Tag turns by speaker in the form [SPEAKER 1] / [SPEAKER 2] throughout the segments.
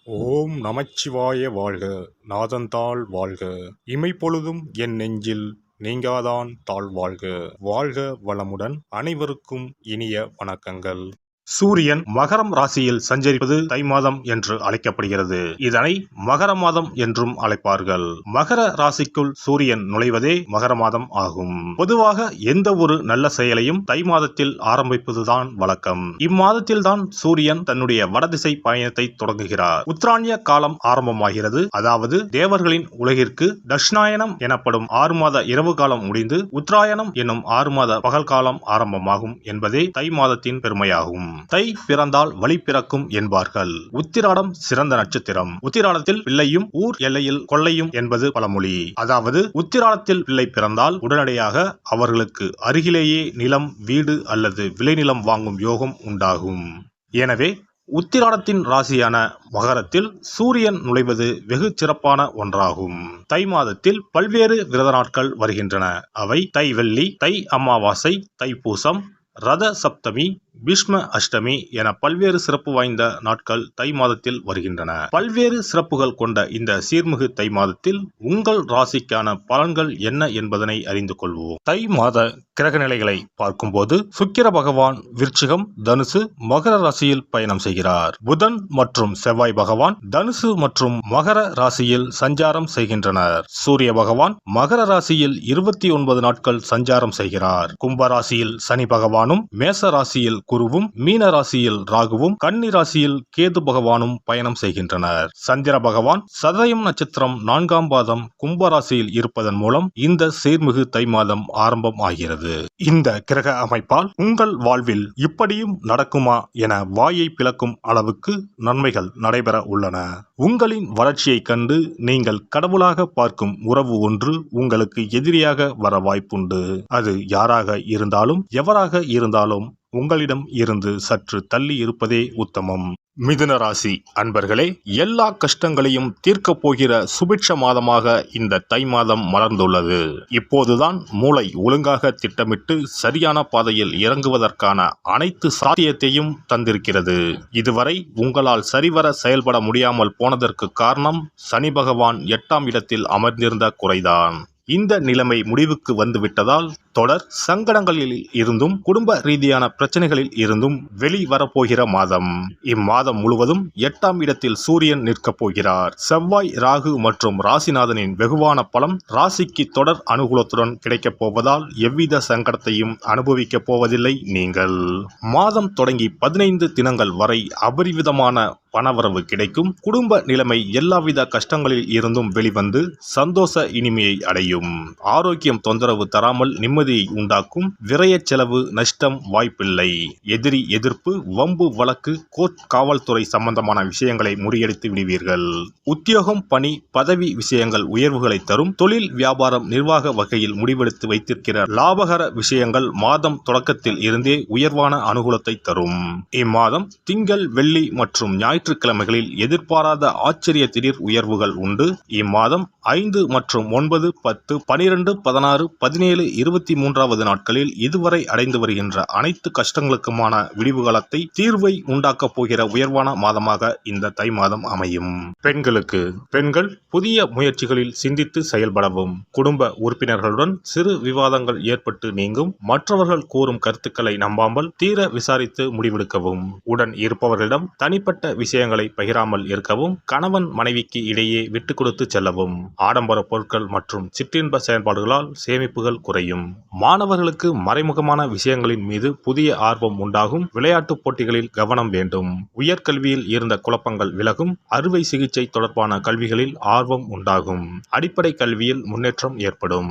[SPEAKER 1] ஓம் நமச்சிவாய வாழ்க. நாதந்தாள் வாழ்க. இமைப்பொழுதும் என் நெஞ்சில் நீங்காதான் தாழ் வாழ்க. வாழ்க வளமுடன். அனைவருக்கும் இனிய வணக்கங்கள். சூரியன் மகரம் ராசியில் சஞ்சரிப்பது தை மாதம் என்று அழைக்கப்படுகிறது. இதனை மகர மாதம் என்றும் அழைப்பார்கள். மகர ராசிக்குள் சூரியன் நுழைவதே மகர மாதம் ஆகும். பொதுவாக எந்த ஒரு நல்ல செயலையும் தை மாதத்தில் ஆரம்பிப்பதுதான் வழக்கம். இம்மாதத்தில் தான் சூரியன் தன்னுடைய வடதிசை பயணத்தை தொடங்குகிறார். உத்தராயண காலம் ஆரம்பமாகிறது. அதாவது தேவர்களின் உலகிற்கு தட்சிணாயனம் எனப்படும் 6 மாத இரவு காலம் முடிந்து உத்தராயணம் என்னும் 6 மாத பகல் காலம் ஆரம்பமாகும் என்பதே தை மாதத்தின் பெருமையாகும். தை பிறந்தால் வழி பிறக்கும் என்பார்கள். உத்திராடம் சிறந்த நட்சத்திரம். உத்திராடத்தில் பிள்ளையும் ஊர் எல்லையில் கொள்ளையும் என்பது பழமொழி. அதாவது உத்திராடத்தில் பிள்ளை பிறந்தால் உடனடியாக அவர்களுக்கு அருகிலேயே நிலம், வீடு அல்லது விளைநிலம் வாங்கும் யோகம் உண்டாகும். எனவே உத்திராடத்தின் ராசியான மகரத்தில் சூரியன் நுழைவது வெகு சிறப்பான ஒன்றாகும். தை மாதத்தில் பல்வேறு விரத நாட்கள் வருகின்றன. அவை தை வெள்ளி, தை அமாவாசை, தைப்பூசம், ரத சப்தமி, பீஷ்ம அஷ்டமி என பல்வேறு சிறப்பு வாய்ந்த நாட்கள் தை மாதத்தில் வருகின்றன. பல்வேறு சிறப்புகள் கொண்ட இந்த சீர்மிகு தை மாதத்தில் உங்கள் ராசிக்கான பலன்கள் என்ன என்பதனை அறிந்து கொள்வோம். தை மாத கிரக நிலைகளை பார்க்கும்போது சுக்கிர பகவான் விருச்சிகம், தனுசு, மகர ராசியில் பயணம் செய்கிறார். புதன் மற்றும் செவ்வாய் பகவான் தனுசு மற்றும் மகர ராசியில் சஞ்சாரம் செய்கின்றனர். சூரிய பகவான் மகர ராசியில் 29 நாட்கள் சஞ்சாரம் செய்கிறார். கும்ப ராசியில் சனி பகவானும், மேச ராசியில் குருவும், மீன ராசியில் ராகுவும், கன்னி ராசியில் கேது பகவானும் பயணம் செய்கின்றனர். சந்திர பகவான் சதயம் நட்சத்திரம் 4ஆம் பாதம் கும்ப ராசியில் இருப்பதன் மூலம் இந்த சீர்மிகு தை மாதம் ஆரம்பம் ஆகிறது. இந்த கிரக அமைப்பால் உங்கள் வாழ்வில் இப்படியும் நடக்குமா என வாயை பிளக்கும் அளவுக்கு நன்மைகள் நடைபெற உள்ளன. உங்களின் வளர்ச்சியை கண்டு நீங்கள் கடவுளாக பார்க்கும் உறவு ஒன்று உங்களுக்கு எதிரியாக வர வாய்ப்புண்டு. அது யாராக இருந்தாலும் எவராக இருந்தாலும் உங்களிடம் இருந்து சற்று தள்ளி இருப்பதே உத்தமம். மிதுன ராசி அன்பர்களே, எல்லா கஷ்டங்களையும் தீர்க்கப் போகிற சுபிட்ச மாதமாக இந்த தை மாதம் மலர்ந்துள்ளது. இப்போதுதான் மூளை ஒழுங்காக திட்டமிட்டு சரியான பாதையில் இறங்குவதற்கான அனைத்து சாத்தியத்தையும் தந்திருக்கிறது. இதுவரை உங்களால் சரிவர செயல்பட முடியாமல் போனதற்கு காரணம் சனி பகவான் 8ஆம் இடத்தில் அமர்ந்திருந்த குறைதான். இந்த நிலைமை முடிவுக்கு வந்துவிட்டதால் தொடர் சங்கடங்களில் இருந்தும் குடும்ப ரீதியான பிரச்சனைகளில் இருந்தும் வெளிவரப்போகிற மாதம். இம்மாதம் முழுவதும் 8ஆம் இடத்தில் சூரியன் நிற்கப் போகிறார். செவ்வாய், ராகு மற்றும் ராசிநாதனின் வெகுவான பலம் ராசிக்கு தொடர் அனுகூலத்துடன் கிடைக்கப் போவதால் எவ்வித சங்கடத்தையும் அனுபவிக்கப் போவதில்லை நீங்கள். மாதம் தொடங்கி 15 தினங்கள் வரை அபரிவிதமான பணவரவு கிடைக்கும். குடும்ப நிலைமை எல்லாவித கஷ்டங்களில் இருந்தும் வெளிவந்து சந்தோஷ இனிமையை அடையும். ஆரோக்கியம் தொந்தரவு தராமல் நிம்மதியை உண்டாக்கும். விரய செலவு, நஷ்டம் வாய்ப்பில்லை. எதிரி எதிர்ப்பு, வம்பு வழக்கு, கோர்ட், காவல்துறை சம்பந்தமான விஷயங்களை முறியடித்து விடுவீர்கள். உத்தியோகம், பணி, பதவி விஷயங்கள் உயர்வுகளை தரும். தொழில், வியாபாரம், நிர்வாக வகையில் முடிவெடுத்து வைத்திருக்கிற லாபகர விஷயங்கள் மாதம் தொடக்கத்தில் இருந்தே உயர்வான அனுகூலத்தை தரும். இம்மாதம் திங்கள், வெள்ளி மற்றும் ஞாயிற்றுக்கிழமைகளில் எதிர்பாராத ஆச்சரிய திடீர் உயர்வுகள் உண்டு. இம்மாதம் 5 மற்றும் 9, 10, 12, 16, 17, 23வது நாட்களில் இதுவரை அடைந்து வருகின்ற அனைத்து கஷ்டங்களுக்குமான விடிவு காலத்தை தீர்வை உண்டாக்கப் போகிற உயர்வான மாதமாக இந்த தை மாதம் அமையும். பெண்கள் புதிய முயற்சிகளில் சிந்தித்து செயல்படவும். குடும்ப உறுப்பினர்களுடன் சிறு விவாதங்கள் ஏற்பட்டு நீங்கும். மற்றவர்கள் கூறும் கருத்துக்களை நம்பாமல் தீர விசாரித்து முடிவெடுக்கவும். உடன் இருப்பவர்களிடம் தனிப்பட்ட விஷயங்களை பகிராமல் இருக்கவும். கணவன் மனைவிக்கு இடையே விட்டு கொடுத்து செல்லவும். ஆடம்பர பொருட்கள் மற்றும் சிற்றின்ப செயல்பாடுகளால் சேமிப்புகள் குறையும். மாணவர்களுக்கு மறைமுகமான விஷயங்களின் மீது புதிய ஆர்வம் உண்டாகும். விளையாட்டு போட்டிகளில் கவனம் வேண்டும். உயர்கல்வியில் இருந்த குழப்பங்கள் விலகும். அறுவை சிகிச்சை தொடர்பான கல்விகளில் ஆர்வம் உண்டாகும். அடிப்படை கல்வியில் முன்னேற்றம் ஏற்படும்.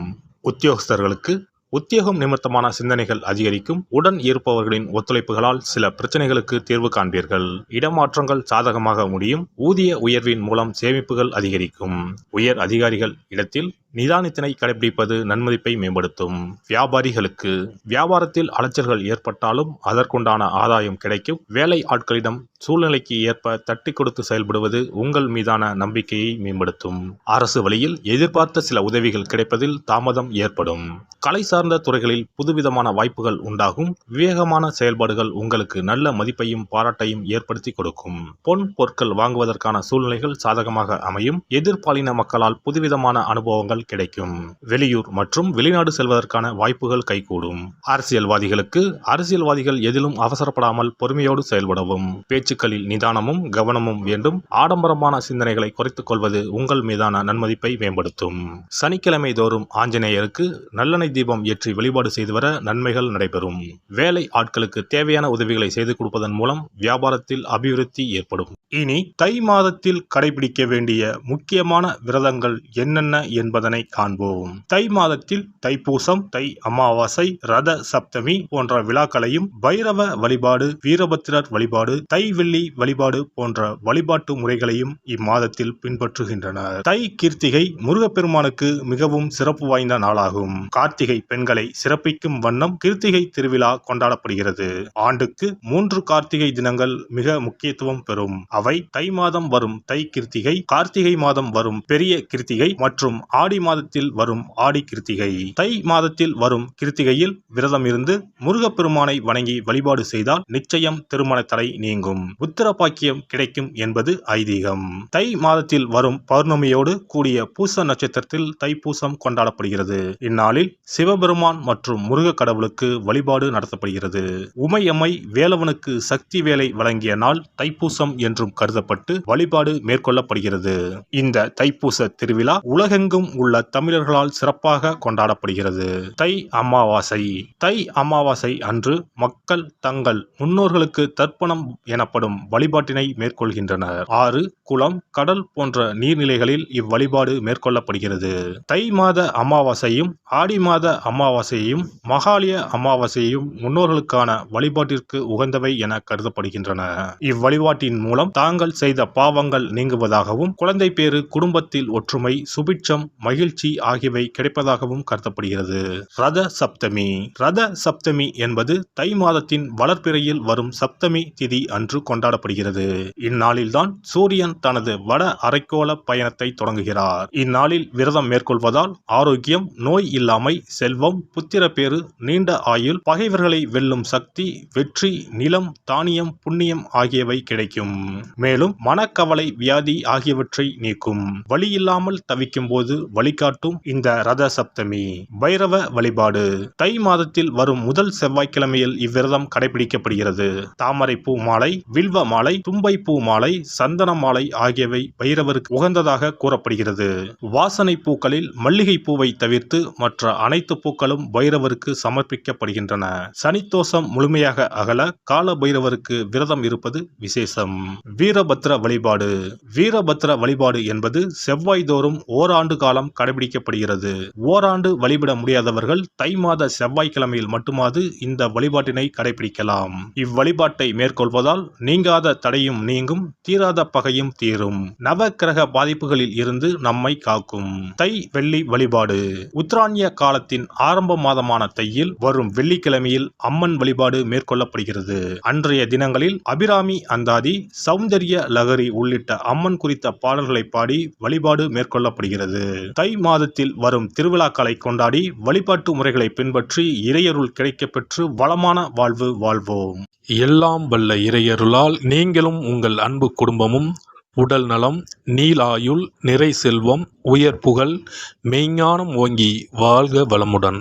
[SPEAKER 1] உத்தியோகஸ்தர்களுக்கு உத்தியோகம் நிமித்தமான சிந்தனைகள் அதிகரிக்கும். உடன் இருப்பவர்களின் ஒத்துழைப்புகளால் சில பிரச்சனைகளுக்கு தீர்வு காண்பீர்கள். இடமாற்றங்கள் சாதகமாக முடியும். ஊதிய உயர்வின் மூலம் சேமிப்புகள் அதிகரிக்கும். உயர் அதிகாரிகள் இடத்தில் நிதானத்தினை கடைபிடிப்பது நன்மதிப்பை மேம்படுத்தும். வியாபாரிகளுக்கு வியாபாரத்தில் அலைச்சல்கள் ஏற்பட்டாலும் அதற்குண்டான ஆதாயம் கிடைக்கும். வேலை ஆட்களிடம் சூழ்நிலைக்கு ஏற்ப தட்டி கொடுத்து செயல்படுவது உங்கள் மீதான நம்பிக்கையை மேம்படுத்தும். அரசு வழியில் எதிர்பார்த்த சில உதவிகள் கிடைப்பதில் தாமதம் ஏற்படும். கலை சார்ந்த துறைகளில் புதுவிதமான வாய்ப்புகள் உண்டாகும். விவேகமான செயல்பாடுகள் உங்களுக்கு நல்ல மதிப்பையும் பாராட்டையும் ஏற்படுத்தி கொடுக்கும். பொன் பொருட்கள் வாங்குவதற்கான சூழ்நிலைகள் சாதகமாக அமையும். எதிர்பாலின மக்களால் புதுவிதமான அனுபவங்கள் கிடைக்கும். வெளியூர் மற்றும் வெளிநாடு செல்வதற்கான வாய்ப்புகள் கைகூடும். அரசியல்வாதிகள் எதிலும் அவசரப்படாமல் பொறுமையோடு செயல்படவும். பேச்சுக்களில் நிதானமும் கவனமும் வேண்டும். ஆடம்பரமான சிந்தனைகளை குறைத்துக் கொள்வது உங்கள் மீதான நன்மதிப்பை மேம்படுத்தும். சனிக்கிழமை தோறும் ஆஞ்சநேயருக்கு நல்லெண்ணெய் தீபம் ஏற்றி வழிபாடு செய்து வர நன்மைகள் நடைபெறும். வேலை ஆட்களுக்கு தேவையான உதவிகளை செய்து கொடுப்பதன் மூலம் வியாபாரத்தில் அபிவிருத்தி ஏற்படும். இனி தை மாதத்தில் கடைபிடிக்க வேண்டிய முக்கியமான விரதங்கள் என்னென்ன என்பதனை காண்போம். தை மாதத்தில் தைப்பூசம், தை அமாவாசை, ரத சப்தமி போன்ற விழாக்களையும், பைரவ வழிபாடு, வீரபத்திரர் வழிபாடு, தை வெள்ளி வழிபாடு போன்ற வழிபாட்டு முறைகளையும் இம்மாதத்தில் பின்பற்றுகின்றனர். தை கிருத்திகை முருகப்பெருமானுக்கு மிகவும் சிறப்பு வாய்ந்த நாளாகும். கார்த்திகை பெண்களை சிறப்பிக்கும் வண்ணம் கிருத்திகை திருவிழா கொண்டாடப்படுகிறது. ஆண்டுக்கு 3 கார்த்திகை தினங்கள் மிக முக்கியத்துவம் பெறும். அவை தை மாதம் வரும் தை கிருத்திகை, கார்த்திகை மாதம் வரும் பெரிய கிருத்திகை மற்றும் ஆடி மாதத்தில் வரும் ஆடி கிருத்திகை. தை மாதத்தில் வரும் கிருத்திகையில் விரதம் இருந்து முருகப்பெருமானை வணங்கி வழிபாடு செய்தால் நிச்சயம் திருமண தடை நீங்கும். புத்திர பாக்கியம் கிடைக்கும் என்பது ஐதீகம். தை மாதத்தில் வரும் பௌர்ணமியோடு கூடிய பூச நட்சத்திரத்தில் தைப்பூசம் கொண்டாடப்படுகிறது. இந்நாளில் சிவபெருமான் மற்றும் முருக கடவுளுக்கு வழிபாடு நடத்தப்படுகிறது. உமையம்மை வேலவனுக்கு சக்தி வேலை வழங்கிய நாள் தைப்பூசம் என்றும் கருதப்பட்டு வழிபாடு மேற்கொள்ளப்படுகிறது. இந்த தைப்பூச திருவிழா உலகெங்கும் உள்ள தமிழர்களால் சிறப்பாக கொண்டாடப்படுகிறது. தை அமாவாசை. தை அமாவாசை அன்று மக்கள் தங்கள் முன்னோர்களுக்கு தர்ப்பணம் எனப்படும் வழிபாட்டினை மேற்கொள்கின்றனர். ஆறு, குளம், கடல் போன்ற நீர்நிலைகளில் இவ்வழிபாடு மேற்கொள்ளப்படுகிறது. தை மாத அமாவாசையும் ஆடி மாத அமாவாசையையும் மகாலய அமாவாசையையும் முன்னோர்களுக்கான வழிபாட்டிற்கு உகந்தவை என கருதப்படுகின்றன. இவ்வழிபாட்டின் மூலம் தாங்கள் செய்த பாவங்கள் நீங்குவதாகவும், குழந்தை பேறு, குடும்பத்தில் ஒற்றுமை, சுபிட்சம், மகிழ்ச்சி ஆகியவை கிடைப்பதாகவும் கருதப்படுகிறது. ரத சப்தமி. ரத சப்தமி என்பது தை மாதத்தின் வளர்பிறையில் வரும் சப்தமி திதி அன்று கொண்டாடப்படுகிறது. இந்நாளில்தான் சூரியன் தனது வட அரைக்கோள பயணத்தை தொடங்குகிறார். இந்நாளில் விரதம் மேற்கொள்வதால் ஆரோக்கியம், நோய் இல்லாமை, செல்வம், புத்திரப்பேறு, நீண்ட ஆயுள், பகைவர்களை வெல்லும் சக்தி, வெற்றி, நிலம், தானியம், புண்ணியம் ஆகியவை கிடைக்கும். மேலும் மனக்கவலை, வியாதி ஆகியவற்றை நீக்கும். வழியில்லாமல் தவிக்கும் போது வழிகாட்டும் இந்த ரத சப்தமி. பைரவ வழிபாடு. தை மாதத்தில் வரும் முதல் செவ்வாய்க்கிழமையில் இவ்விரதம் கடைபிடிக்கப்படுகிறது. தாமரை பூ மாலை, வில்வ மாலை, தும்பை பூ மாலை, சந்தன மாலை ஆகியவை பைரவருக்கு உகந்ததாக கூறப்படுகிறது. வாசனை பூக்களில் மல்லிகை பூவை தவிர்த்து மற்ற அனைத்து பூக்களும் பைரவருக்கு சமர்ப்பிக்கப்படுகின்றன. சனித்தோஷம் முழுமையாக அகல கால பைரவருக்கு விரதம் இருப்பது விசேஷம். வீரபத்ர வழிபாடு. வீரபத்ர வழிபாடு என்பது செவ்வாய் தோறும் ஓராண்டு காலம் கடைபிடிக்கப்படுகிறது. ஓராண்டு வழிபட முடியாதவர்கள் தை மாத செவ்வாய்க்கிழமையில் மட்டுமாவது இந்த வழிபாட்டினை கடைபிடிக்கலாம். இவ்வழிபாட்டை மேற்கொள்வதால் நீங்காத தடையும் நீங்கும், தீராத பகையும் தீரும், நவ கிரக பாதிப்புகளில் இருந்து நம்மை காக்கும். தை வெள்ளி வழிபாடு. உத்தராயண காலத்தின் ஆரம்ப மாதமான தையில் வரும் வெள்ளிக்கிழமையில் அம்மன் வழிபாடு மேற்கொள்ளப்படுகிறது. அன்றைய தினங்களில் அபிராமி அந்தாதி, சௌந்தர்ய லகரி உள்ளிட்ட அம்மன் குறித்த பாடல்களை பாடி வழிபாடு மேற்கொள்ளப்படுகிறது. தை மாதத்தில் வரும் திருவிழாக்களை கொண்டாடி வழிபாட்டு முறைகளை பின்பற்றி இறையருள் கிடைக்கப்பெற்று வளமான வாழ்வு வாழ்வோம்.
[SPEAKER 2] எல்லாம் வல்ல இறையருளால் நீங்களும் உங்கள் அன்பு குடும்பமும் உடல் நலம், நீலாயுள், நிறை செல்வம், உயர் புகழ், மெய்ஞானம் ஓங்கி வாழ்க வளமுடன்.